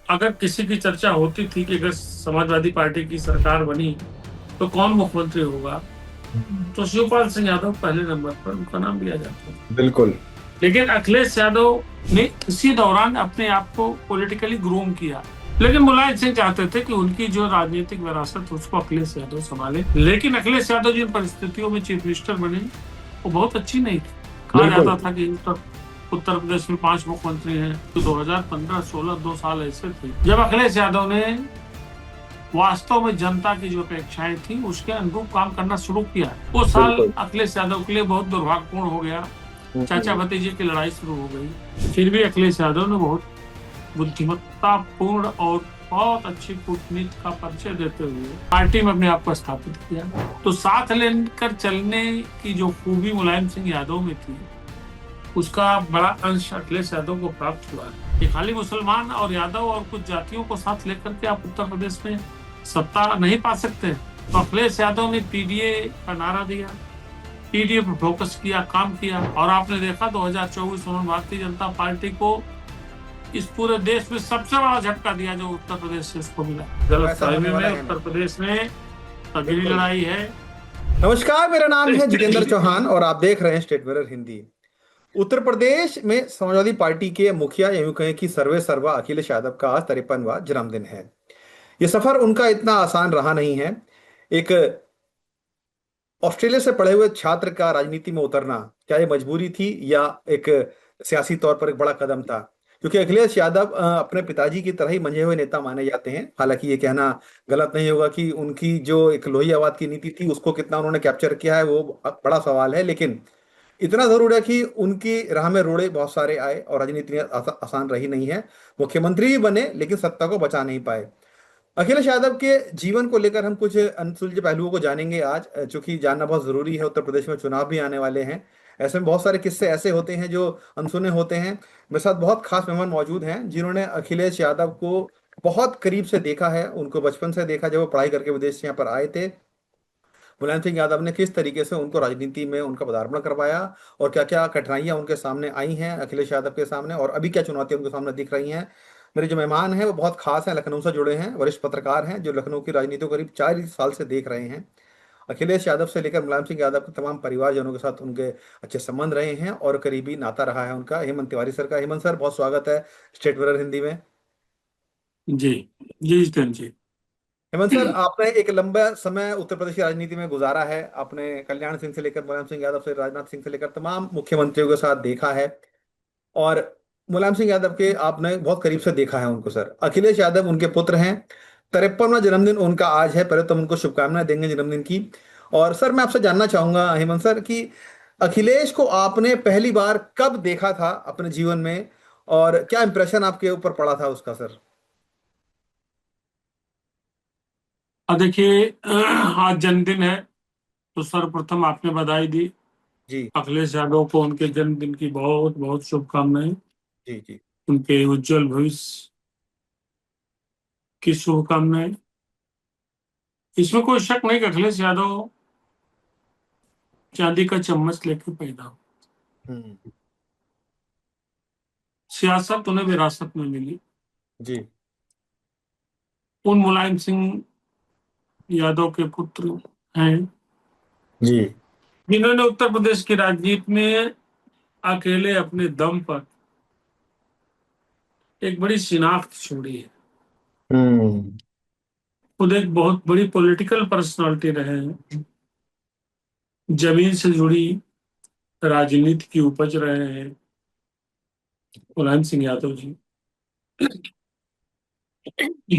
अगर किसी की चर्चा होती थी कि अगर समाजवादी पार्टी की सरकार बनी तो कौन मुख्यमंत्री होगा, तो शिवपाल सिंह यादव पहले नंबर पर उनका नाम लिया जाता है। बिल्कुल। लेकिन अखिलेश यादव ने इसी दौरान अपने आप को पॉलिटिकली ग्रूम किया। लेकिन मुलायम सिंह चाहते थे कि उनकी जो राजनीतिक विरासत उसको अखिलेश यादव संभाले, लेकिन अखिलेश यादव जिन परिस्थितियों में चीफ मिनिस्टर बने वो बहुत अच्छी नहीं थी। कहा बिल्कुल। जाता था कि उत्तर प्रदेश में 5 मुख्यमंत्री हैं, तो 2015-16 2 साल ऐसे थे जब अखिलेश यादव ने वास्तव में जनता की जो अपेक्षाएं थी उसके अनुरूप काम करना शुरू किया। वो साल बिल्कुल। अखिलेश यादव के लिए बहुत दुर्भाग्यपूर्ण हो गया। चाचा हम्म। भतीजे की लड़ाई शुरू हो गई। फिर भी अखिलेश यादव ने बहुत बुद्धिमत्तापूर्ण और बहुत अच्छी कूटनीति का परिचय देते हुए पार्टी में अपने आप को स्थापित किया। तो साथ लेकर चलने की जो खूबी मुलायम सिंह यादव में थी, उसका बड़ा अंश अखिलेश यादव को प्राप्त हुआ है। कि खाली मुसलमान और यादव और कुछ जातियों को साथ लेकर के आप उत्तर प्रदेश में सत्ता नहीं पा सकते। तो अखिलेश यादव ने पीडीए का नारा दिया, पीडीए पर फोकस किया, काम किया, और आपने देखा 2024 में भारतीय जनता पार्टी को इस पूरे देश में सबसे बड़ा झटका दिया जो उत्तर प्रदेश से इसको मिला। तो गलत ऐसा होने फहमी में वाला है उत्तर नहीं। प्रदेश में तगड़ी बिल्कुल। लड़ाई है। नमस्कार, मेरा नाम है जितेंद्र चौहान और आप देख रहे हैं स्टेट मिरर हिंदी। उत्तर प्रदेश में समाजवादी पार्टी के मुखिया यूं कहें कि सर्वे सर्वा अखिलेश यादव का आज 53वां जन्मदिन है। ये सफर उनका इतना आसान रहा नहीं है। एक ऑस्ट्रेलिया से पढ़े हुए छात्र का राजनीति में उतरना, क्या ये मजबूरी थी या एक सियासी तौर पर एक बड़ा कदम था? क्योंकि अखिलेश यादव अपने पिताजी की तरह ही मंझे हुए नेता माने जाते हैं। हालांकि ये कहना गलत नहीं होगा कि उनकी जो एक लोही आवाज की नीति थी उसको कितना उन्होंने कैप्चर किया है वो बड़ा सवाल है। लेकिन इतना जरूर है कि उनकी राह में रोड़े बहुत सारे आए और राजनीति में आसान रही नहीं है। मुख्यमंत्री भी बने लेकिन सत्ता को बचा नहीं पाए। अखिलेश यादव के जीवन को लेकर हम कुछ अनसुलझे पहलुओं को जानेंगे आज, चूंकि जानना बहुत जरूरी है। उत्तर प्रदेश में चुनाव भी आने वाले हैं। ऐसे में बहुत सारे किस्से ऐसे होते हैं जो अनसुने होते हैं। मेरे साथ बहुत खास मेहमान मौजूद हैं जिन्होंने अखिलेश यादव को बहुत करीब से देखा है, उनको बचपन से देखा जब वो पढ़ाई करके विदेश से यहाँ पर आए थे। मुलायम सिंह यादव ने किस तरीके से उनको राजनीति में उनका पदार्पण करवाया और क्या क्या कठिनाइयां उनके सामने आई हैं अखिलेश यादव के सामने, और अभी क्या चुनौतियां उनके सामने दिख रही हैं। मेरे जो मेहमान हैं वो बहुत खास हैं, लखनऊ से जुड़े हैं, वरिष्ठ पत्रकार हैं जो लखनऊ की राजनीति को करीब 4 साल से देख रहे हैं। अखिलेश यादव से लेकर मुलायम सिंह यादव के तमाम परिवारजनों के साथ उनके अच्छे संबंध रहे हैं और करीबी नाता रहा है उनका। हेमंत तिवारी सर का। हेमंत सर, बहुत स्वागत है स्टेट मिरर हिंदी में। जी जी जितेंद्र जी। हेमंत सर, आपने एक लंबा समय उत्तर प्रदेश की राजनीति में गुजारा है। आपने कल्याण सिंह से लेकर मुलायम सिंह यादव से, राजनाथ सिंह से लेकर तमाम मुख्यमंत्रियों के साथ देखा है। और मुलायम सिंह यादव के आपने बहुत करीब से देखा है उनको। सर, अखिलेश यादव उनके पुत्र हैं। 53वां जन्मदिन उनका आज है। पहले तो हम उनको शुभकामनाएं देंगे जन्मदिन की। और सर, मैं आपसे जानना चाहूंगा हेमंत सर कि अखिलेश को आपने पहली बार कब देखा था अपने जीवन में, और क्या इंप्रेशन आपके ऊपर पड़ा था उसका सर? अब देखिए, आज जन्मदिन है तो सर्वप्रथम आपने बधाई दी। जी। अखिलेश यादव को उनके जन्मदिन की बहुत बहुत शुभकामनाएं। जी। जी। उनके उज्जवल भविष्य की शुभकामनाएं। इसमें कोई शक नहीं कि अखिलेश यादव चांदी का चम्मच लेकर पैदा हो। हम्म। सियासत उन्हें विरासत में मिली। जी। उन मुलायम सिंह यादव के पुत्र हैं जी। जिन्होंने उत्तर प्रदेश की राजनीति में अकेले अपने दम पर एक बड़ी शिनाख्त छोड़ी है। हम्म। खुद एक बहुत बड़ी पॉलिटिकल पर्सनालिटी रहे हैं, जमीन से जुड़ी राजनीति की उपज रहे हैं मुलायम सिंह यादव जी।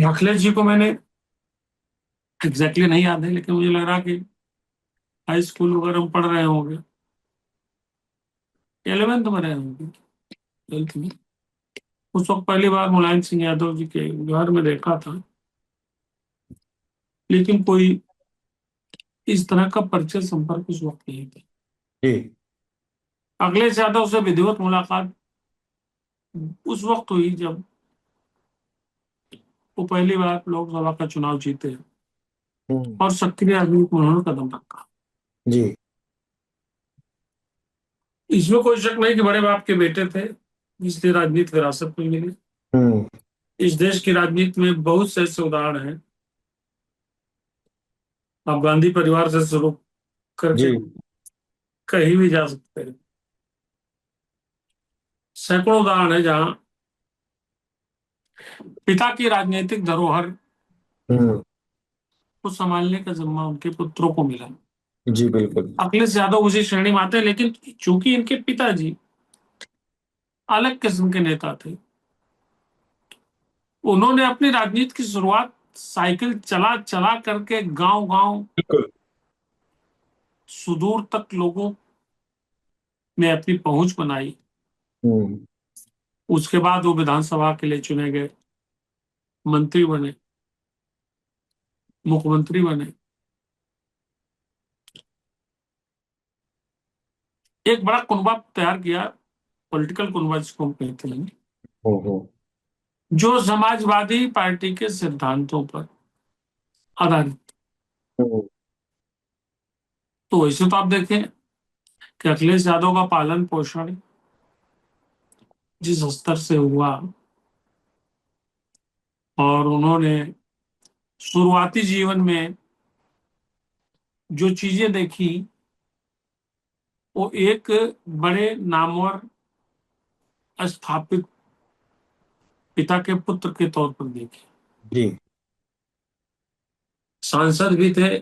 अखिलेश जी को मैंने एग्जैक्टली नहीं याद है, लेकिन मुझे लग रहा कि हाई स्कूल वगैरह में पढ़ रहे होंगे, 11th में रहे होंगे, 12th में। उस वक्त पहली बार मुलायम सिंह यादव जी के घर में देखा था, लेकिन कोई इस तरह का परिचय संपर्क उस वक्त नहीं था। जी। अखिलेश यादव से विधिवत मुलाकात उस वक्त हुई जब वो पहली बार लोकसभा का चुनाव जीते हम्म। और सक्रिय राजनीति में उन्होंने कदम रखा। जी। इसमें कोई शक नहीं कि बड़े बाप के बेटे थे, इसलिए राजनीति विरासत में मिली। हम्म। इस देश की राजनीति में बहुत से ऐसे उदाहरण हैं। आप गांधी परिवार से शुरू करके जी। कहीं भी जा सकते हैं। सैकड़ों उदाहरण है जहां पिता की राजनीतिक धरोहर हम्म। को संभालने का जिम्मा उनके पुत्रों को मिला। जी बिल्कुल। अखिलेश यादव उसी श्रेणी में आते हैं, लेकिन चूंकि इनके पिताजी अलग किस्म के नेता थे, उन्होंने अपनी राजनीति की शुरुआत साइकिल चला चला करके गांव गांव बिल्कुल। सुदूर तक लोगों में अपनी पहुंच बनाई। हम्म। उसके बाद वो विधानसभा के लिए चुने गए, मंत्री बने, मुख्यमंत्री बने। एक बड़ा कुनबा तैयार किया, पॉलिटिकल कुनबा जिसको हम कहते हैं, हम्म। जो समाजवादी पार्टी के सिद्धांतों पर आधारित। हम्म। तो वैसे तो आप देखें कि अखिलेश यादव का पालन पोषण जिस स्तर से हुआ, और उन्होंने शुरुआती जीवन में जो चीजें देखी, वो एक बड़े नामवर स्थापित पिता के पुत्र के तौर पर देखी। जी। सांसद भी थे,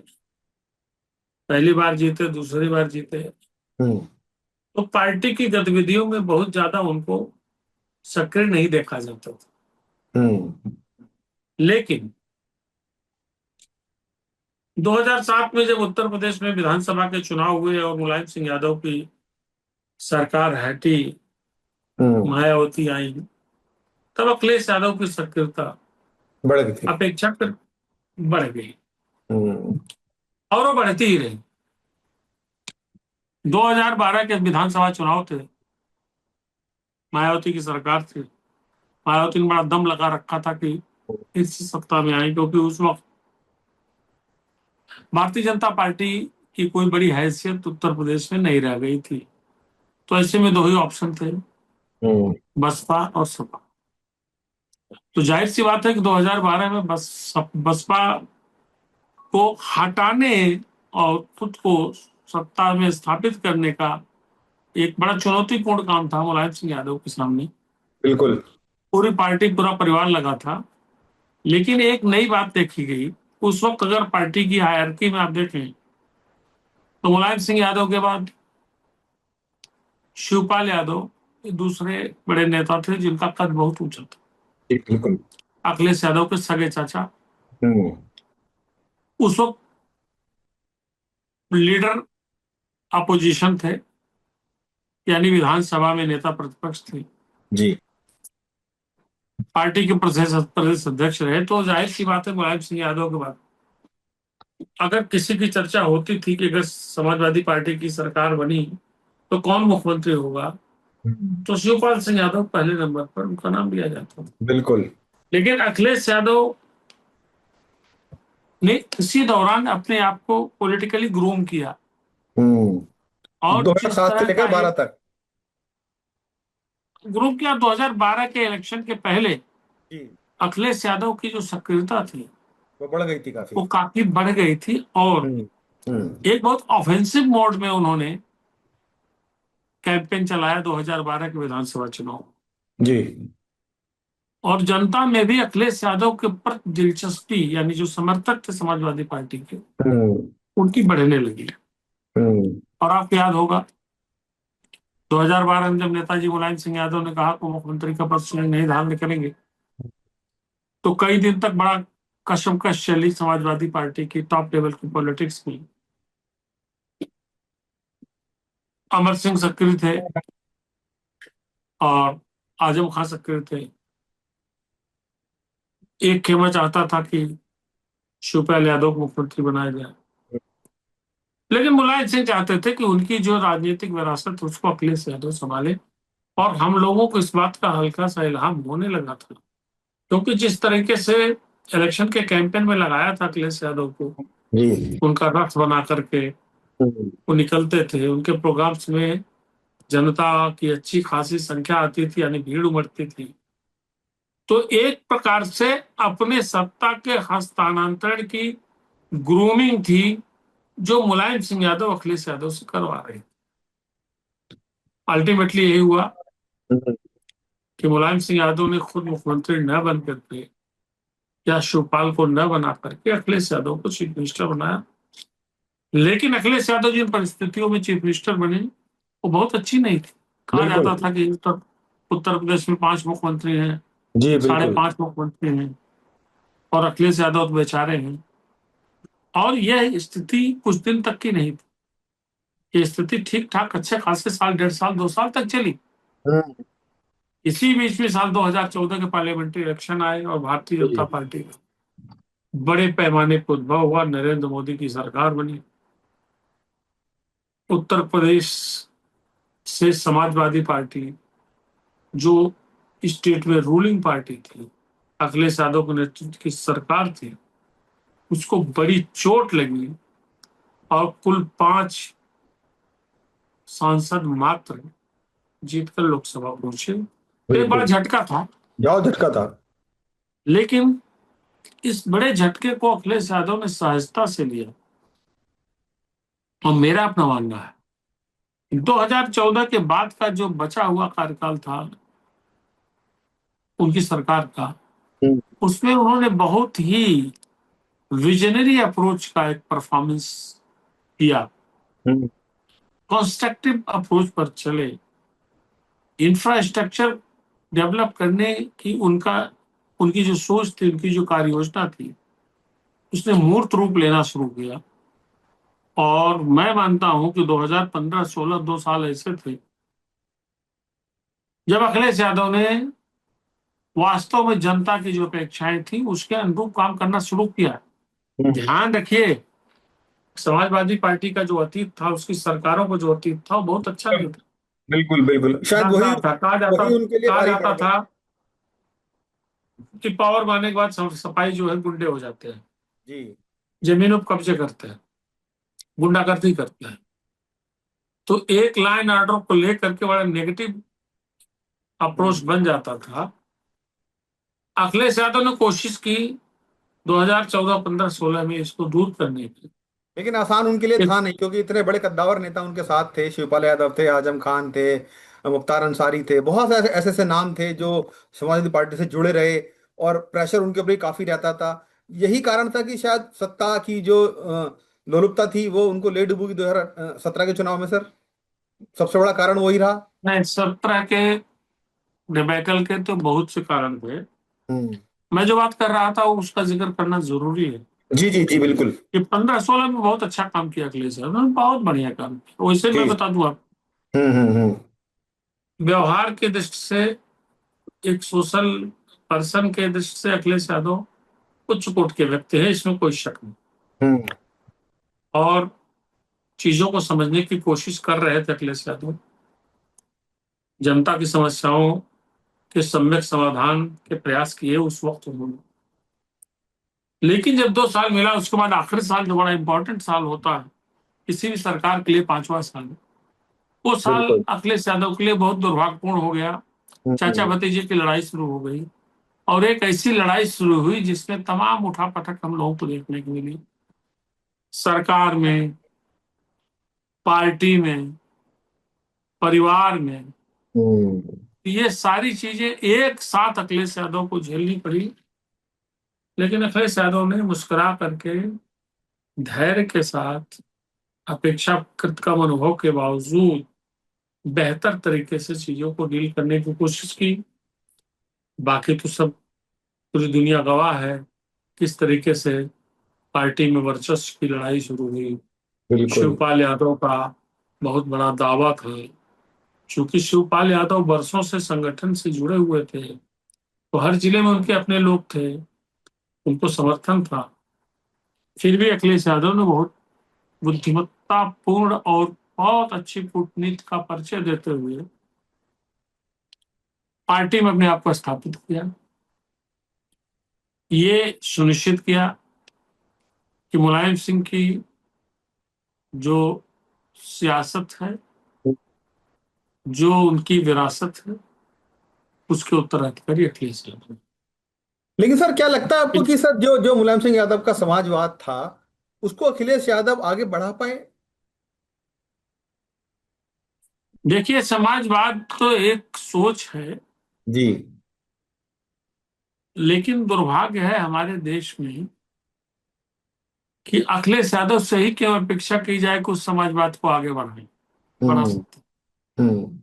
पहली बार जीते, दूसरी बार जीते। हम्म। तो पार्टी की गतिविधियों में बहुत ज्यादा उनको सक्रिय नहीं देखा जाता था। हम्म। लेकिन 2007 में जब उत्तर प्रदेश में विधानसभा के चुनाव हुए और मुलायम सिंह यादव की सरकार हटी, हम्म। मायावती आई, तब अखिलेश यादव की सक्रियता बढ़ गई थी। अपेक्षाकृत बढ़ गई, हम्म। और वो बढ़ती ही रही। 2012 के विधानसभा चुनाव थे, मायावती की सरकार थी। मायावती ने बड़ा दम लगा रखा था कि इस सत्ता में आए, क्योंकि उस वक्त भारतीय जनता पार्टी की कोई बड़ी हैसियत उत्तर प्रदेश में नहीं रह गई थी। तो ऐसे में दो ही ऑप्शन थे, हम्म। बसपा और सपा। तो जाहिर सी बात है कि 2012 में बसपा को हटाने और खुद को सत्ता में स्थापित करने का एक बड़ा चुनौतीपूर्ण काम था मुलायम सिंह यादव के सामने। बिल्कुल। पूरी पार्टी, पूरा परिवार लगा था। लेकिन एक नई बात देखी गई उस वक्त। अगर पार्टी की हायरार्की में आप देखें तो मुलायम सिंह यादव के बाद शिवपाल यादव दूसरे बड़े नेता थे जिनका कद बहुत ऊंचा था। जी बिल्कुल। अखिलेश यादव के सगे चाचा हम्म। उस वक्त लीडर अपोजिशन थे, यानी विधानसभा में नेता प्रतिपक्ष थे, जी। पार्टी के प्रदेश अध्यक्ष रहे। तो जाहिर सी बात है मुलायम सिंह यादव के बाद अगर किसी की चर्चा होती थी कि अगर समाजवादी पार्टी की सरकार बनी तो कौन मुख्यमंत्री होगा, हम्म। तो शिवपाल सिंह यादव पहले नंबर पर उनका नाम लिया जाता था। बिल्कुल। लेकिन अखिलेश यादव ने इसी दौरान अपने आप को पॉलिटिकली ग्रूम किया, और जिस 2007 से तरह लेकर का 12 एक तक। ग्रूम किया, 2012 के इलेक्शन के पहले जी। अखिलेश यादव की जो सक्रियता थी वो बढ़ गई थी काफी। वो काफी बढ़ गई थी, और हम्म। हम्म। एक बहुत ऑफेंसिव मोड में उन्होंने कैंपेन चलाया 2012 के विधानसभा चुनाव। जी। और जनता में भी अखिलेश यादव के प्रति दिलचस्पी, यानी जो समर्थक थे समाजवादी पार्टी के, हम्म। उनकी बढ़ने लगी। हम्म। और आपको याद होगा 2012 में जब नेताजी मुलायम सिंह यादव ने कहा कि मुख्यमंत्री का पद स्वयं नहीं धारण करेंगे, तो कई दिन तक बड़ा कशमकश चली समाजवादी पार्टी की टॉप लेवल की पॉलिटिक्स में। अमर सिंह सक्रिय थे और आजम खान सक्रिय थे। एक खेमा चाहता था कि शिवपाल यादव को मुख्यमंत्री बनाया जाए, लेकिन मुलायम सिंह चाहते थे कि उनकी जो राजनीतिक विरासत है उसको अखिलेश यादव संभाले। और हम लोगों को इस बात का हल्का सा इल्हाम होने लगा था, क्योंकि जिस तरीके से इलेक्शन के कैंपेन में लगाया था अखिलेश यादव को, जी। उनका रथ बना करके हम्म। वो निकलते थे, उनके प्रोग्राम्स में जनता की अच्छी खासी संख्या आती थी, यानी भीड़ उमड़ती थी। तो एक प्रकार से अपने सत्ता के हस्तांतरण की ग्रूमिंग थी जो मुलायम सिंह यादव अखिलेश यादव से करवा रहे। अल्टीमेटली यही हुआ हम्म, कि मुलायम सिंह यादव ने खुद मुख्यमंत्री न बन करके या शिवपाल को न बना करके अखिलेश यादव को चीफ मिनिस्टर बनाया। लेकिन अखिलेश यादव जिन परिस्थितियों में चीफ मिनिस्टर बने वो बहुत अच्छी नहीं थी। कहा बिल्कुल। जाता था कि उत्तर प्रदेश में 5 मुख्यमंत्री हैं, जी साढ़े बिल्कुल। 5 मुख्यमंत्री हैं, और अखिलेश यादव तो बेचारे हैं। और यह स्थिति कुछ दिन तक की नहीं थी। ये स्थिति ठीक ठाक अच्छे खासे साल, 1.5 साल, 2 साल तक चली। हम्म, इसी बीच में साल 2014 के पार्लियामेंट्री इलेक्शन आए और भारतीय जनता जी पार्टी का बड़े पैमाने पर उद्भव हुआ, नरेंद्र मोदी की सरकार बनी। उत्तर प्रदेश से समाजवादी पार्टी, जो स्टेट में रूलिंग पार्टी थी, अखिलेश यादव के नेतृत्व की सरकार थी, उसको बड़ी चोट लगी और कुल 5 सांसद मात्र जीतकर लोकसभा पहुंचे। तो ये बड़ा बिल्कुल। झटका था। जाओ झटका था। लेकिन इस बड़े झटके को अखिलेश यादव ने सहजता से लिया। और मेरा अपना मानना है 2014 के बाद का जो बचा हुआ कार्यकाल था उनकी सरकार का, हम्म, उसमें उन्होंने बहुत ही विजनरी अप्रोच का एक परफॉर्मेंस किया। हम्म, कंस्ट्रक्टिव अप्रोच पर चले। इंफ्रास्ट्रक्चर डेवलप करने की उनकी जो सोच थी, उनकी जो कार्य योजना थी, उसने मूर्त रूप लेना शुरू किया। और मैं मानता हूं कि 2015-16 2 साल ऐसे थे जब अखिलेश यादव ने वास्तव में जनता की जो अपेक्षाएं थी उसके अनुरूप काम करना शुरू किया। हम्म, ध्यान रखिए, समाजवादी पार्टी का जो अतीत था, उसकी सरकारों का जो अतीत था, वो बहुत अच्छा नहीं था। बिल्कुल बिल्कुल, शायद वही था वही उनके लिए कहा भारी पड़ जाता गया। था कि पावर मारने के बाद सफाई जो है गुंडे हो जाते हैं, जी जमीनों पर कब्जे करते हैं, गुंडागर्दी करते हैं। तो एक लाइन ऑर्डर को लेकर के बड़ा नेगेटिव अप्रोच हम्म। बन जाता था। अखिलेश यादव ने कोशिश की 2014, 15, 16 में इसको दूर करने की। लेकिन आसान उनके लिए कि था नहीं, क्योंकि इतने बड़े कद्दावर नेता उनके साथ थे। शिवपाल यादव थे, आजम खान थे, मुख्तार अंसारी थे, बहुत से ऐसे ऐसे ऐसे नाम थे जो समाजवादी पार्टी से जुड़े रहे, और प्रेशर उनके ऊपर भी काफी रहता था। यही कारण था कि शायद सत्ता की जो लोलुपता थी वो उनको ले डूबी 2017 के चुनाव में सर। सबसे बड़ा कारण वही रहा। नहीं, 17 के डिबेकल के तो बहुत से कारण थे। हम्म। मैं जो बात कर रहा था उसका जिक्र करना जरूरी है जी जी जी बिल्कुल। कि 15-16 में बहुत अच्छा काम किया अखिलेश यादव ने, बहुत बढ़िया काम किया। वैसे मैं जी। बता दूं आप, हम्म। व्यवहार की दृष्टि से, एक सोशल पर्सन के दृष्टि से अखिलेश यादव उच्च कोटि के व्यक्ति है, इसमें कोई शक नहीं। हम्म। और चीजों को समझने की कोशिश कर रहे थे अखिलेश यादव। जनता की समस्याओं के सम्यक समाधान के प्रयास किए उस वक्त उन्होंने। लेकिन जब 2 साल मिला, उसके बाद आखिरी साल जो बड़ा इंपॉर्टेंट साल होता है किसी भी सरकार के लिए, 5वां साल, वो साल बिल्कुल। अखिलेश यादव के लिए बहुत दुर्भाग्यपूर्ण हो गया। चाचा हम्म। भतीजे की लड़ाई शुरू हो गई, और एक ऐसी लड़ाई शुरू हुई जिसमें तमाम उठापटक हम लोगों को देखने को मिली। सरकार में, पार्टी में, परिवार में, हम्म। ये सारी चीजें एक साथ अखिलेश यादव को झेलनी पड़ी। लेकिन अखिलेश यादव ने मुस्कुरा करके, धैर्य के साथ, अपेक्षाकृत कम अनुभव के बावजूद बेहतर तरीके से चीजों को डील करने की कोशिश की। बाकी तो सब पूरी दुनिया गवाह है किस तरीके से पार्टी में वर्चस्व की लड़ाई शुरू हुई। बिल्कुल। शिवपाल यादव का बहुत बड़ा दावा था। चूंकि शिवपाल यादव वर्षों से संगठन से जुड़े हुए थे, तो हर जिले में उनके अपने लोग थे, उनको समर्थन था। फिर भी अखिलेश यादव ने बहुत बुद्धिमत्तापूर्ण और बहुत अच्छी कूटनीति का परिचय देते हुए पार्टी में अपने आप को स्थापित किया। ये सुनिश्चित किया कि मुलायम सिंह की जो सियासत है, जो उनकी विरासत है, उसके उत्तराधिकारी अखिलेश यादव। लेकिन सर क्या लगता है आपको कि सर जो जो मुलायम सिंह यादव का समाजवाद था उसको अखिलेश यादव आगे बढ़ा पाए? देखिए, समाजवाद तो एक सोच है, जी। लेकिन दुर्भाग्य है हमारे देश में कि अखिलेश यादव से ही क्यों अपेक्षा की जाए कि उस समाजवाद को आगे बढ़ा हम्म। सकते। हम्म।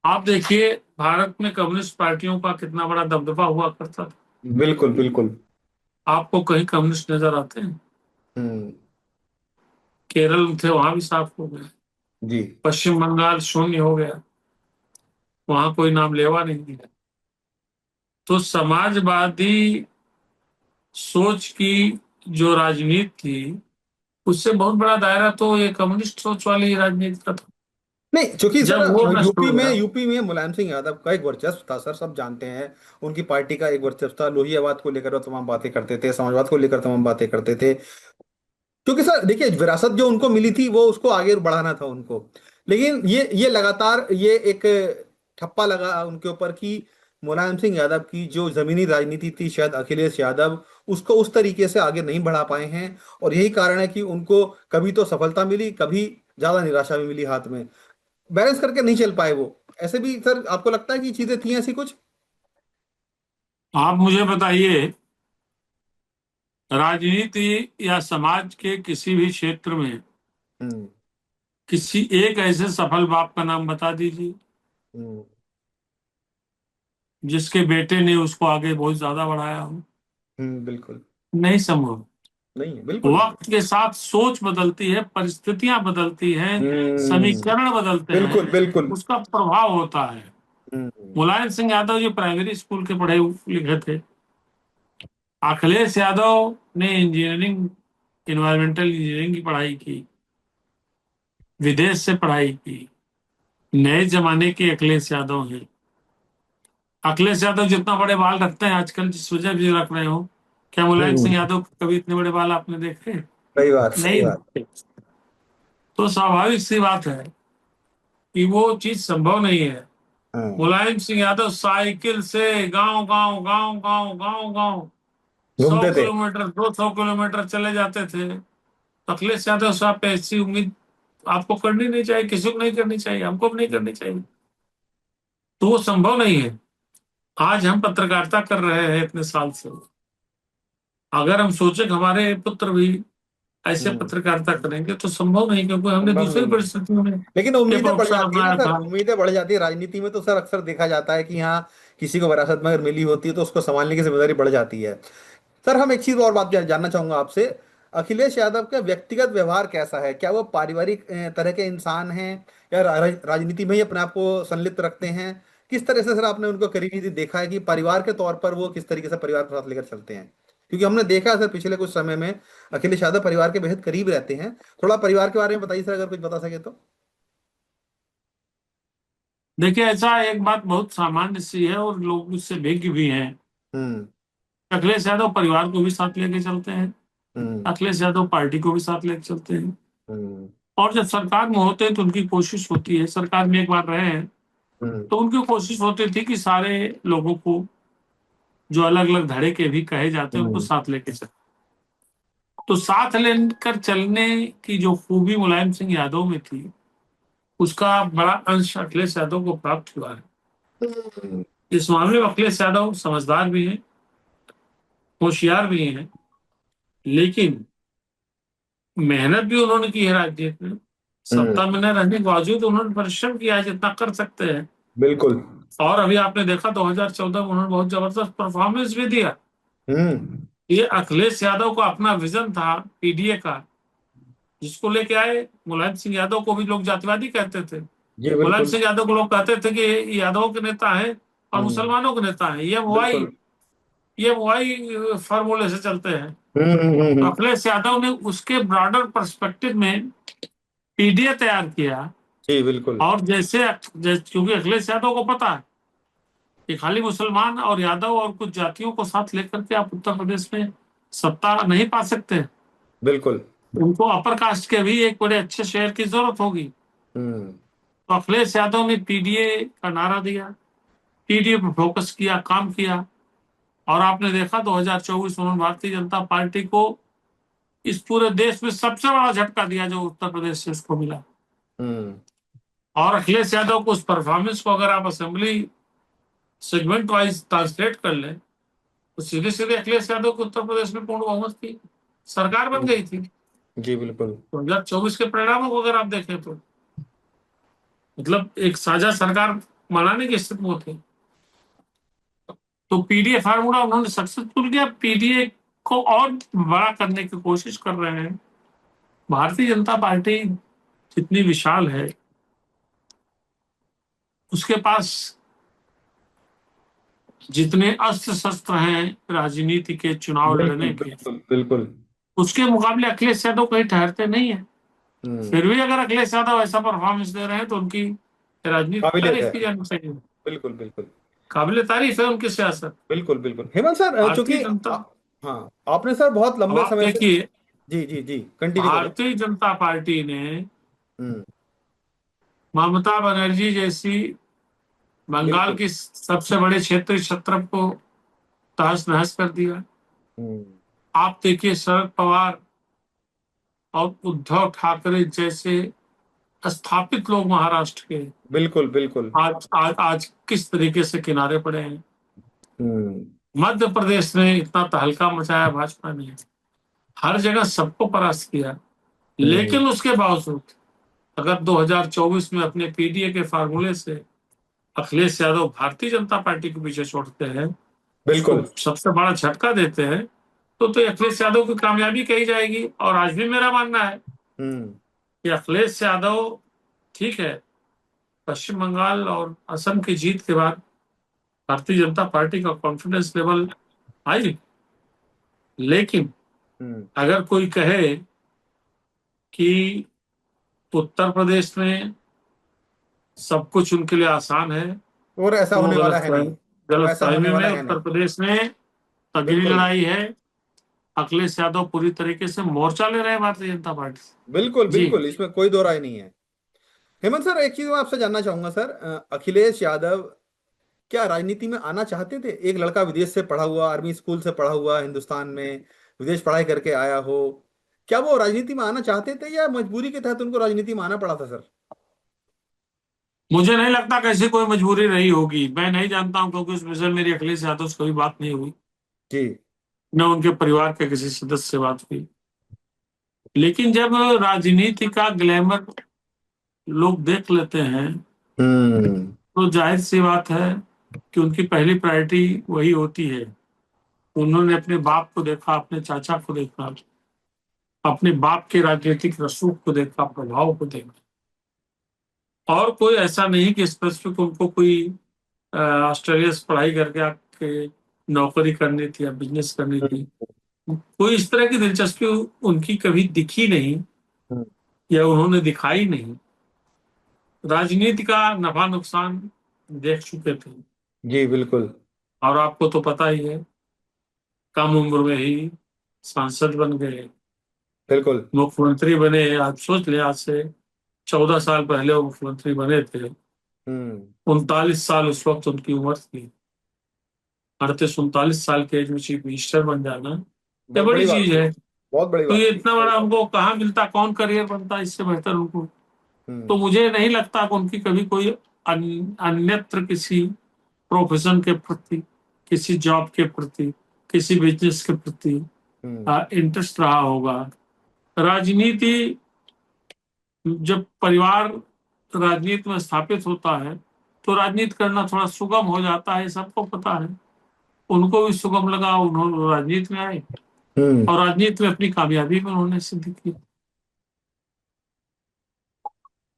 आप देखिए, भारत में कम्युनिस्ट पार्टियों का कितना बड़ा दबदबा हुआ करता था। बिल्कुल बिल्कुल। आपको कहीं कम्युनिस्ट नजर आते हैं? हम्म। केरल में थे, वहां भी साफ हो गए। जी। पश्चिम बंगाल शून्य हो गया, वहां कोई नाम लेवा नहीं है। तो समाजवादी सोच की जो राजनीति थी, उससे बहुत बड़ा दायरा तो ये कम्युनिस्ट सोच वाली राजनीति का था। नहीं, क्योंकि सर जब वो नष्ट हो यूपी में गया। मुलायम सिंह यादव का एक वर्चस्व था, सर सब जानते हैं। उनकी पार्टी का एक वर्चस्व था, लोहियावाद को लेकर वो तमाम बातें करते थे, समाजवाद को लेकर तमाम बातें करते थे। क्योंकि सर देखिए, विरासत जो उनको मिली थी वो उसको आगे बढ़ाना था उनको। लेकिन ये लगातार ये एक ठप्पा लगा उनके ऊपर कि मुलायम सिंह यादव की जो जमीनी राजनीति थी, शायद अखिलेश यादव उसको उस तरीके से आगे नहीं बढ़ा पाए हैं। और यही कारण है कि उनको कभी तो सफलता मिली, कभी ज्यादा निराशा भी मिली हाथ में, बैलेंस करके नहीं चल पाए वो। ऐसे भी सर आपको लगता है कि चीजें थी ऐसी कुछ? आप मुझे बताइए, राजनीति या समाज के किसी भी क्षेत्र में हम्म। किसी एक ऐसे सफल बाप का नाम बता दीजिए हम्म। जिसके बेटे ने उसको आगे बहुत ज्यादा बढ़ाया हो। बिल्कुल। नहीं संभव। नहीं है, बिल्कुल नहीं। वक्त के साथ सोच बदलती है, परिस्थितियां बदलती हैं, हम्म। समीकरण बदलते हैं, बिल्कुल बिल्कुल। उसका प्रभाव होता है। हम्म। मुलायम सिंह यादव जो प्राइमरी स्कूल के पढ़े लिखे थे, अखिलेश यादव ने इंजीनियरिंग, इन्वायरमेंटल इंजीनियरिंग की पढ़ाई की, विदेश से पढ़ाई की। नए जमाने के अखिलेश यादव हैं। अखिलेश यादव जितना बड़े बाल रखते हैं आजकल, जिस वजह से रख रहे हो, क्या मुलायम सिंह हम्म। यादव के कभी इतने बड़े बाल आपने देखे? सही बात, सही नहीं बात। देखे। तो स्वाभाविक सी बात है कि वो चीज संभव नहीं है। हाँ। मुलायम सिंह यादव साइकिल से गांव गांव गांव गांव गांव गांव सौ घूमते थे। किलोमीटर 200 किलोमीटर चले जाते थे। अखिलेश यादव साहब पे ऐसी उम्मीद आपको करनी नहीं चाहिए, किसी को नहीं करनी चाहिए, हमको भी नहीं करनी चाहिए। तो वो संभव नहीं है। आज हम पत्रकारिता कर रहे हैं इतने साल से, अगर हम सोचे कि हमारे पुत्र भी ऐसे हम्म। पत्रकारिता करेंगे तो संभव नहीं, क्योंकि हमने संभव दूसरी नहीं है। परिस्थितियों में लेकिन ये उम्मीदें बढ़ प्रोफेशन जाती है ना अपनाया सर, था। उम्मीदें बढ़ जाती है राजनीति में तो सर, अक्सर देखा जाता है कि हाँ, किसी को विरासत में अगर मिली होती है तो उसको संभालने की जिम्मेदारी बढ़ जाती है। सर हम एक चीज और बात जानना चाहूंगा आपसे। अखिलेश यादव का व्यक्तिगत व्यवहार कैसा है? क्या वो पारिवारिक तरह के इंसान हैं, या राजनीति में ही अपने आप को संलिप्त रखते हैं? किस तरह से सर आपने उनको करीबी से देखा है कि परिवार के तौर पर वो किस तरीके से परिवार को साथ लेकर चलते हैं? क्योंकि हमने देखा है सर पिछले कुछ समय में अखिलेश यादव परिवार के बेहद करीब रहते हैं। थोड़ा परिवार के बारे में बताइए सर, अगर कुछ बता सके तो। देखिए, ऐसा एक बात बहुत सामान्य सी है और लोग उससे भिन्न भी हैं। हम्म। अखिलेश यादव परिवार को भी साथ लेके चलते हैं, हम्म। अखिलेश यादव पार्टी को भी साथ लेके चलते हैं। हम्म। और जब सरकार में होते हैं तो उनकी कोशिश होती है, सरकार में एक बार रहे हैं हम्म। तो उनकी कोशिश होती थी कि सारे लोगों को, जो अलग अलग धड़े के भी कहे जाते हैं, उनको हम्म। साथ लेके चलते। तो साथ लेकर चलने की जो खूबी मुलायम सिंह यादव में थी, उसका बड़ा अंश अखिलेश यादव को प्राप्त हुआ है। हम्म। इस मामले में अखिलेश यादव समझदार भी हैं, होशियार भी हैं, लेकिन मेहनत भी उन्होंने की है राजनीति में। सत्ता में न रहने के बावजूद उन्होंने परिश्रम किया है जितना कर सकते हैं। बिल्कुल। और अभी आपने देखा 2014 में उन्होंने बहुत जबरदस्त परफॉर्मेंस भी दिया। हम्म। ये अखिलेश यादव का अपना विजन था पीडीए का, जिसको लेके आए। मुलायम सिंह यादव को भी लोग जातिवादी कहते थे। जी मुलायम बिल्कुल। सिंह यादव को लोग कहते थे कि ये यादवों के नेता हैं और हम्म। मुसलमानों के नेता हैं, बिल्कुल। ये वाई फार्मूले से चलते हैं। तो हम्म। अखिलेश यादव ने उसके ब्रॉडर पर्सपेक्टिव में पीडीए तैयार किया। जी बिल्कुल। और क्योंकि अखिलेश यादव को पता है कि खाली मुसलमान और यादव और कुछ जातियों को साथ लेकर के आप उत्तर प्रदेश में सत्ता नहीं पा सकते। बिल्कुल। उनको अपर कास्ट के भी एक बड़े अच्छे शहर की जरूरत होगी। हम्म। तो अखिलेश यादव ने पीडीए का नारा दिया, पीडीए पर फोकस किया, काम किया। और आपने देखा 2024 में उन्होंने भारतीय जनता पार्टी को इस पूरे देश में सबसे बड़ा झटका दिया जो उत्तर प्रदेश से उसको मिला। हम्म। और अखिलेश यादव को उस परफॉर्मेंस को अगर आप असेंबली सेगमेंट वाइज ट्रांसलेट कर लें तो सीधे सीधे अखिलेश यादव को उत्तर प्रदेश में पूर्ण बहुमत की सरकार बन गई थी। जी बिल्कुल। 2024 के परिणामों को अगर आप देखें तो मतलब एक साझा सरकार बनाने की स्थिति में थे। तो पीडीए फार्मूला उन्होंने सक्सेसफुल किया, पीडीए को और बड़ा करने की कोशिश कर रहे हैं। भारतीय जनता पार्टी जितनी विशाल है उसके पास जितने अस्त्र शस्त्र हैं राजनीति के चुनाव बिल्कुल लड़ने के, बिल्कुल बिल्कुल। उसके मुकाबले अखिलेश यादव कहीं ठहरते नहीं है। हम्म। फिर भी अगर अखिलेश यादव ऐसा परफॉर्मेंस दे रहे हैं तो उनकी राजनीति काबिलियत तारीफ है। की जानी चाहिए। बिल्कुल बिल्कुल। काबिल तारीफ है उनकी सियासत। बिल्कुल बिल्कुल हेमंत सर, भारतीय चूंकि जनता, हाँ, आपने सर बहुत अब लंबे आप समय से। देखिए, जी जी जी, कंटिन्यू करें। भारतीय जनता पार्टी ने हम्म। ममता बनर्जी जैसी बंगाल बिल्कुल। की सबसे बड़े क्षेत्रीय छत्र को तहस नहस कर दिया। हम्म। आप देखिए शरद पवार और उद्धव ठाकरे जैसे स्थापित लोग महाराष्ट्र के बिल्कुल बिल्कुल। आज किस तरीके से किनारे पड़े हैं। हम्म। मध्य प्रदेश ने इतना तहलका मचाया भाजपा ने, हर जगह सबको परास्त किया। हम्म। लेकिन उसके बावजूद अगर 2024 में अपने पीडीए के फार्मूले से अखिलेश यादव भारतीय जनता पार्टी के पीछे छोड़ते हैं, उसको बिल्कुल। सबसे बड़ा झटका देते हैं, तो अखिलेश यादव की कामयाबी कही जाएगी। और आज भी मेरा मानना है हम्म। कि अखिलेश यादव, ठीक है, पश्चिम बंगाल और असम की जीत के बाद भारतीय जनता पार्टी का कॉन्फिडेंस लेवल हाई, लेकिन हम्म। अगर कोई कहे कि उत्तर प्रदेश में सब कुछ उनके लिए आसान है और ऐसा तो वो होने वाला है नहीं। वो गलत ऐसा होने फहमी वाला में। है उत्तर नहीं। प्रदेश में तगड़ी बिल्कुल लड़ाई है। अखिलेश यादव पूरी तरीके से मोर्चा ले रहे हैं भारतीय जनता पार्टी से। बिल्कुल जी, बिल्कुल, इसमें कोई दो राय नहीं है। हेमंत सर, एक चीज मैं आपसे जानना चाहूंगा सर, अखिलेश यादव क्या राजनीति में आना चाहते थे? एक लड़का विदेश से पढ़ा हुआ, आर्मी स्कूल से पढ़ा हुआ, हिंदुस्तान में विदेश पढ़ाई करके आया हो, क्या वो राजनीति में आना चाहते थे या मजबूरी के तहत उनको राजनीति में आना पड़ा था सर? मुझे नहीं लगता कैसी कोई मजबूरी रही होगी, मैं नहीं जानता हूं क्योंकि उस विषय में मेरी अखिलेश यादव से कोई बात नहीं हुई, जी। न उनके परिवार के किसी सदस्य से बात हुई। लेकिन जब राजनीति का ग्लैमर लोग देख लेते हैं हम्म। तो जाहिर सी बात है कि उनकी पहली प्रायोरिटी वही होती है। उन्होंने अपने बाप को देखा, अपने चाचा को देखा, अपने बाप के राजनीतिक रसूख को देखा, प्रभाव को देखा। और कोई ऐसा नहीं कि स्पेसिफिक उनको कोई ऑस्ट्रेलिया से पढ़ाई करके आके नौकरी करनी थी या बिजनेस करनी थी। कोई इस तरह की दिलचस्पी उनकी कभी दिखी नहीं हम्म। या उन्होंने दिखाई नहीं। राजनीति का नफा नुकसान देख चुके थे। जी बिल्कुल। और आपको तो पता ही है, कम उम्र में ही सांसद बन गए, बिल्कुल। मुख्यमंत्री बने। आप सोच ले, आज से 14 साल पहले वो मुख्यमंत्री बने थे। हम्म। 39 साल उस वक्त उनकी उम्र थी। 38 39 साल के एज में चीफ मिनिस्टर बन जाना ये बहुत बड़ी बड़ी बात चीज थी। है। बहुत बड़ी तो बात ये थी, इतना सही बड़ा बात। उनको कहाँ मिलता, कौन करियर बनता इससे बेहतर उनको। तो हम्म। मुझे नहीं लगता कि उनकी कभी कोई अन्यत्र किसी प्रोफेशन के प्रति, किसी जॉब के प्रति, किसी बिजनेस के प्रति हम्म। इंटरेस्ट रहा होगा। राजनीति, जब परिवार राजनीति में स्थापित होता है तो राजनीति करना थोड़ा सुगम हो जाता है, सबको पता है। उनको भी सुगम लगा, उन्होंने राजनीति में आए हम्म। और राजनीति में अपनी कामयाबी में उन्होंने सिद्ध की।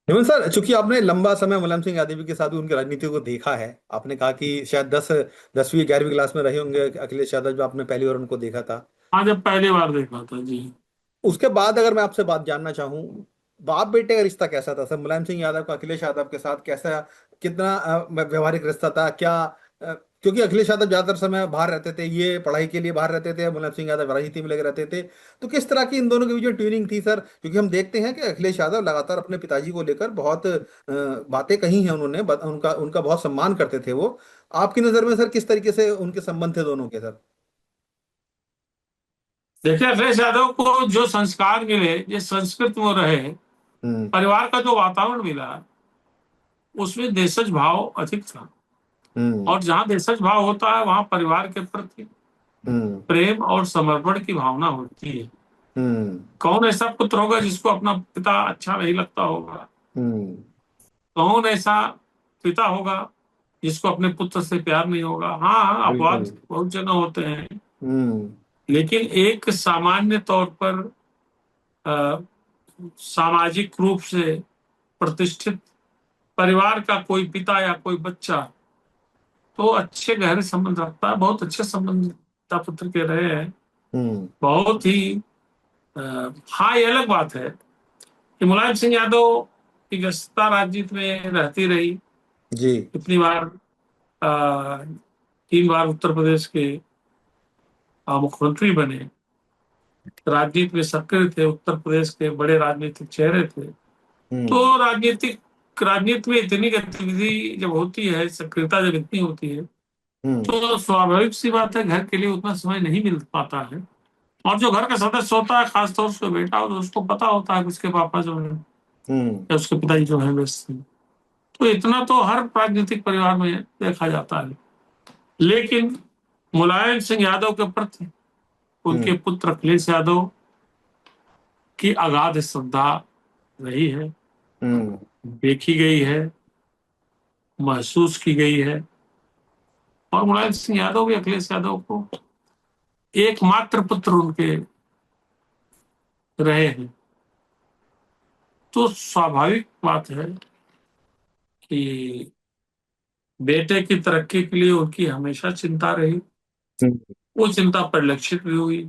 हेमंत सर, चूंकि आपने लंबा समय मुलायम सिंह यादव के साथ भी उनकी राजनीति को देखा है, आपने कहा कि शायद 10वीं 11वीं क्लास में रहे होंगे अखिलेश यादव जब आपने पहली बार उनको देखा था। हाँ, जब पहली बार देखा था जी। उसके बाद अगर मैं आपसे बात जानना चाहूँ, बाप बेटे का रिश्ता कैसा था सर? मुलायम सिंह यादव का अखिलेश यादव के साथ कैसा, कितना व्यवहारिक रिश्ता था क्या? क्योंकि अखिलेश यादव ज्यादातर समय बाहर रहते थे, ये पढ़ाई के लिए बाहर रहते थे, मुलायम सिंह यादव राजनीति में लगे रहते थे। तो किस तरह की इन दोनों के बीच में ट्यूनिंग थी सर? क्योंकि हम देखते हैं कि अखिलेश यादव लगातार अपने पिताजी को लेकर बहुत बातें कही हैं उन्होंने, उनका उनका बहुत सम्मान करते थे वो। आपकी नजर में सर किस तरीके से उनके संबंध थे दोनों के सर? देखिए, अखिलेश यादव को जो संस्कार मिले, जिस संस्कृत में वो रहे, हम्म। परिवार का जो वातावरण मिला, उसमें देशज भाव अधिक था। हम्म। और जहाँ देशज भाव होता है, वहां परिवार के प्रति हम्म। प्रेम और समर्पण की भावना होती है। हम्म। कौन ऐसा पुत्र होगा जिसको अपना पिता अच्छा नहीं लगता होगा? हम्म। कौन ऐसा पिता होगा जिसको अपने पुत्र से प्यार नहीं होगा? हाँ हाँ, बिल्कुल। अपवाद बहुत जगह होते हैं। हम्म। लेकिन एक सामान्य तौर पर अ, सामाजिक रूप से प्रतिष्ठित परिवार का कोई पिता या कोई बच्चा तो अच्छे गहरे संबंध रखता है। बहुत अच्छे संबंध पिता पुत्र के रहे हैं। हम्म। बहुत ही अ, हाँ, ये अलग बात है कि मुलायम सिंह यादव की व्यस्तता राजनीति में रहती रही। जी। कितनी बार 3 बार उत्तर प्रदेश के मुख्यमंत्री बने, राजनीति में सक्रिय थे, उत्तर प्रदेश के बड़े राजनीतिक चेहरे थे। तो हम्म। राजनीति में इतनी गतिविधि जब होती है, सक्रियता जब इतनी होती है, हम्म। तो स्वाभाविक सी बात है, घर के लिए उतना समय नहीं मिल पाता है। और जो घर का सदस्य होता है, खासतौर से बेटा, तो उसको पता होता है कि उसके पापा जो है हम्म। या उसके पिताजी जो है व्यस्त हैं। तो इतना तो हर राजनीतिक परिवार में देखा जाता है। लेकिन मुलायम सिंह यादव के प्रति हम्म। उनके पुत्र अखिलेश यादव की अगाध श्रद्धा रही है, हम्म। देखी गई है, महसूस की गई है। और मुलायम सिंह यादव भी अखिलेश यादव को एकमात्र पुत्र उनके रहे हैं। तो स्वाभाविक बात है कि बेटे की तरक्की के लिए उनकी हमेशा चिंता रही। हम्म। वो चिंता परिलक्षित भी हुई।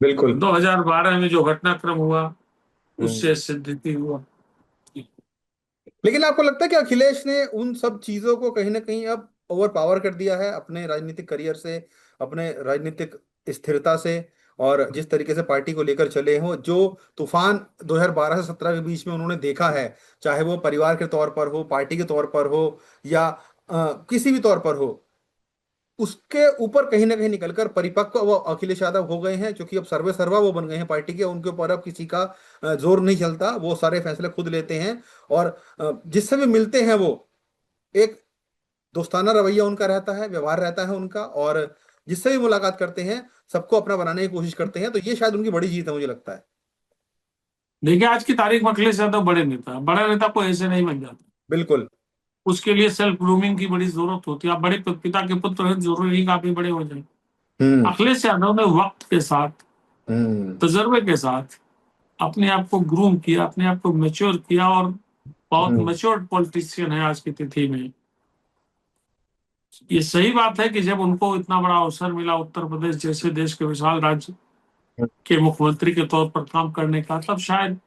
बिल्कुल। 2012 में जो घटनाक्रम हुआ, उससे हम्म। सिद्धि हुआ। लेकिन आपको लगता है कि अखिलेश ने उन सब चीजों को कहीं ना कहीं अब ओवर पावर कर दिया है अपने राजनीतिक करियर से, अपने राजनीतिक स्थिरता से, और जिस तरीके से पार्टी को लेकर चले हो, जो तूफान 2012 से 17 के बीच में उन्होंने देखा है, चाहे वो परिवार के तौर पर हो, पार्टी के तौर पर हो, या किसी भी तौर पर हो, उसके ऊपर कहीं ना कहीं निकलकर परिपक्व वो अखिलेश यादव हो गए हैं, क्योंकि अब सर्वे सर्वा वो बन गए हैं पार्टी के। उनके ऊपर अब किसी का जोर नहीं चलता, वो सारे फैसले खुद लेते हैं। और जिससे भी मिलते हैं वो एक दोस्ताना रवैया उनका रहता है, व्यवहार रहता है उनका, और जिससे भी मुलाकात करते हैं सबको अपना बनाने की कोशिश करते हैं। तो ये शायद उनकी बड़ी जीत है, मुझे लगता है। देखिए, आज की तारीख में अखिलेश यादव बड़े नेता को ऐसे नहीं बन जाता। बिल्कुल। उसके लिए सेल्फ ग्रूमिंग की बड़ी जरूरत होती है। आप बड़े पिता के पुत्र हैं, जरूरी नहीं कि आप भी बड़े हो जाए। हम्म। अखिलेश यादव ने वक्त के साथ, हम्म। तजर्बे के साथ अपने आप को ग्रूम किया, अपने आप को मेच्योर किया, और बहुत हम्म। मेच्योर्ड पॉलिटिशियन है आज की तिथि में। ये सही बात है कि जब उनको इतना बड़ा अवसर मिला उत्तर प्रदेश जैसे देश के विशाल राज्य के मुख्यमंत्री के तौर पर काम करने का, तब शायद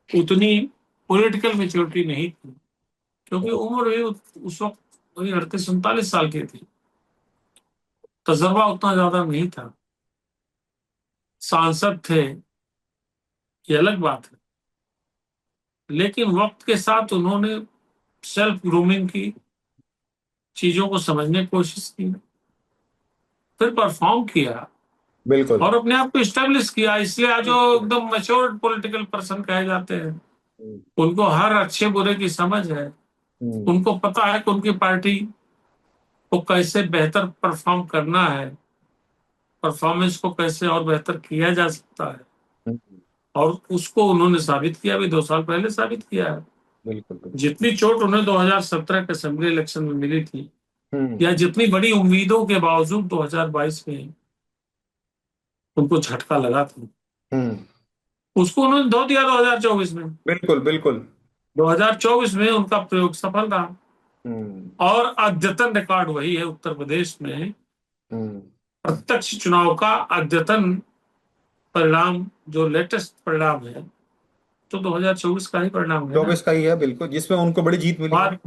उतनी पॉलिटिकल मेच्योरिटी नहीं थी, क्योंकि उम्र भी उस वक्त वही 38-39 साल की थी। तजर्बा उतना ज्यादा नहीं था। सांसद थे, ये अलग बात है। लेकिन वक्त के साथ उन्होंने सेल्फ ग्रूमिंग की, चीजों को समझने की कोशिश की, फिर परफॉर्म किया बिल्कुल। और अपने आप को स्टेब्लिश किया। इसलिए आज जो एकदम मैच्योर्ड पॉलिटिकल पर्सन कहे जाते हैं, हम्म। उनको हर अच्छे बुरे की समझ है। हम्म। उनको पता है कि उनकी पार्टी को कैसे बेहतर परफॉर्म करना है, परफॉर्मेंस को कैसे और बेहतर किया जा सकता है। हम्म। और उसको उन्होंने साबित किया भी, 2 साल पहले साबित किया है। बिल्कुल बिल्कुल। जितनी चोट उन्हें 2017 के असेंबली इलेक्शन में मिली थी, हम्म। या जितनी बड़ी उम्मीदों के बावजूद 2022 में उनको झटका लगा था, हम्म। उसको उन्होंने धो दिया 2024 में। बिल्कुल बिल्कुल। 2024 में उनका प्रयोग सफल रहा। हम्म। और अद्यतन रिकॉर्ड वही है उत्तर प्रदेश में। हम्म। प्रत्यक्ष चुनाव का अद्यतन परिणाम, जो लेटेस्ट परिणाम है, तो 2024 का ही परिणाम है ना। 24 का ही है बिल्कुल, जिसमें उनको बड़ी जीत मिली है। आज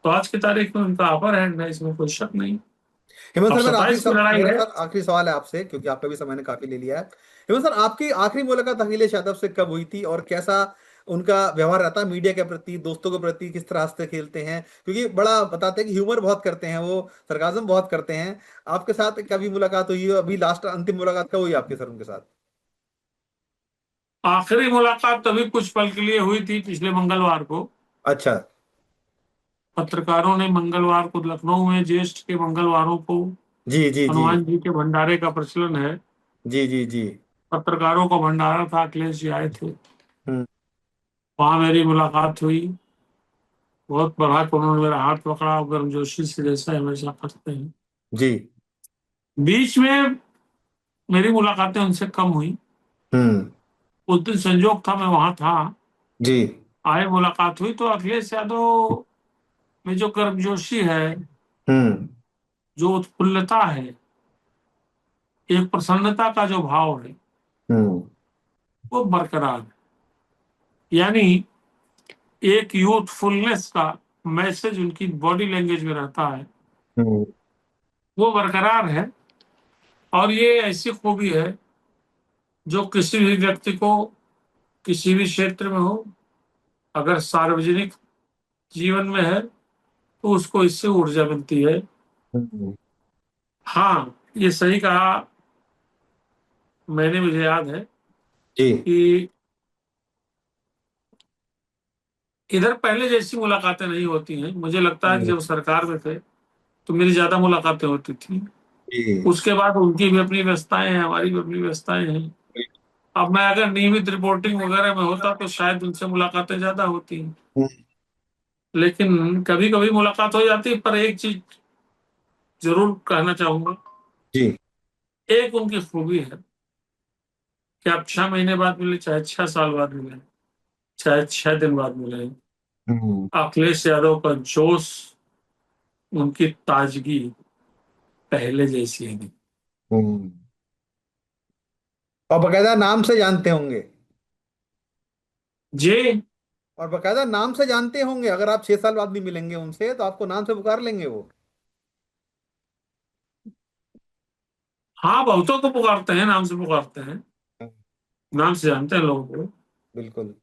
तो आज की तारीख में उनका अपर हैंड है, इसमें कोई शक नहीं। हेमंत अब सर, सत्ताईस की लड़ाई मेरा है। सर आखिरी सवाल है आपसे, क्योंकि आपका भी समय ने काफी ले लिया है। हेमंत सर, आपकी आखिरी मुलाकात अखिलेश यादव से कब हुई थी, और कैसा उनका व्यवहार रहता है मीडिया के प्रति, दोस्तों के प्रति, किस तरह हंसते खेलते हैं, क्योंकि बड़ा बताते हैं कि ह्यूमर बहुत करते हैं वो, सरकाजम बहुत करते हैं। आपके साथ कभी मुलाकात हुई है? अभी लास्ट अंतिम मुलाकात कब हुई आपके सर उनके साथ? आखिरी मुलाकात तभी कुछ पल के लिए हुई थी, पिछले मंगलवार को। अच्छा। पत्रकारों ने मंगलवार को, लखनऊ में ज्येष्ठ के मंगलवारों को जी जी जी। हनुमान जी के भंडारे का प्रचलन है। जी जी जी। पत्रकारों का भंडारा था, अखिलेश जी आए थे, हम्म। वहां मेरी मुलाकात हुई। बहुत बढ़ा के उन्होंने मेरा हाथ पकड़ा और गर्मजोशी से, जैसा हमेशा करते हैं। जी। बीच में मेरी मुलाकातें उनसे कम हुई। हम्म। उस दिन संजोग था, मैं वहां था। जी। आए, मुलाकात हुई तो अखिलेश यादव में जो गर्मजोशी है, हम्म। जो उत्फुल्लता है, एक प्रसन्नता का जो भाव है, हम्म। वो बरकरार है। यानी एक यूथफुलनेस का मैसेज उनकी बॉडी लैंग्वेज में रहता है, हम्म। वो बरकरार है। और ये ऐसी खूबी है जो किसी भी व्यक्ति को, किसी भी क्षेत्र में हो, अगर सार्वजनिक जीवन में है तो उसको इससे ऊर्जा मिलती है। हम्म। हाँ, ये सही कहा मैंने, मुझे याद है जी। कि इधर पहले जैसी मुलाकातें नहीं होती हैं। मुझे लगता है कि हम्म। जब सरकार में थे तो मेरी ज्यादा मुलाकातें होती थी। जी। उसके बाद उनकी भी अपनी व्यवस्थाएं हैं, हमारी भी अपनी व्यवस्थाएं हैं। अब मैं अगर नियमित रिपोर्टिंग वगैरह में होता तो शायद उनसे मुलाकातें ज्यादा होती, हम्म। लेकिन कभी कभी मुलाकात हो जाती है। पर एक चीज जरूर कहना चाहूंगा, जी। एक उनकी खूबी है कि आप 6 महीने बाद मिले, चाहे 6 साल बाद मिले, चाहे 6 दिन बाद मिले, हम्म। अखिलेश यादव का जोश, उनकी ताजगी पहले जैसी है नहीं। हम्म। और बकायदा नाम से जानते होंगे। जी। और बकायदा नाम से जानते होंगे, अगर आप 6 साल बाद भी मिलेंगे उनसे तो आपको नाम से पुकार लेंगे वो। हाँ, बहुतों को पुकारते हैं, नाम से पुकारते हैं, नाम से जानते हैं लोगों को। बिल्कुल।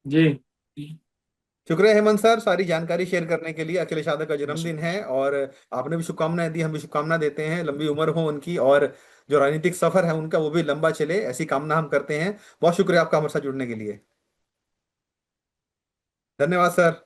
जी। शुक्रिया हेमंत सर, सारी जानकारी शेयर करने के लिए। अखिलेश यादव का जन्मदिन है और आपने भी शुभकामनाएं दी, हम भी शुभकामना देते हैं, लंबी उम्र हो उनकी और जो राजनीतिक सफर है उनका वो भी लंबा चले, ऐसी कामना हम करते हैं। बहुत शुक्रिया आपका हमारे साथ जुड़ने के लिए। धन्यवाद सर।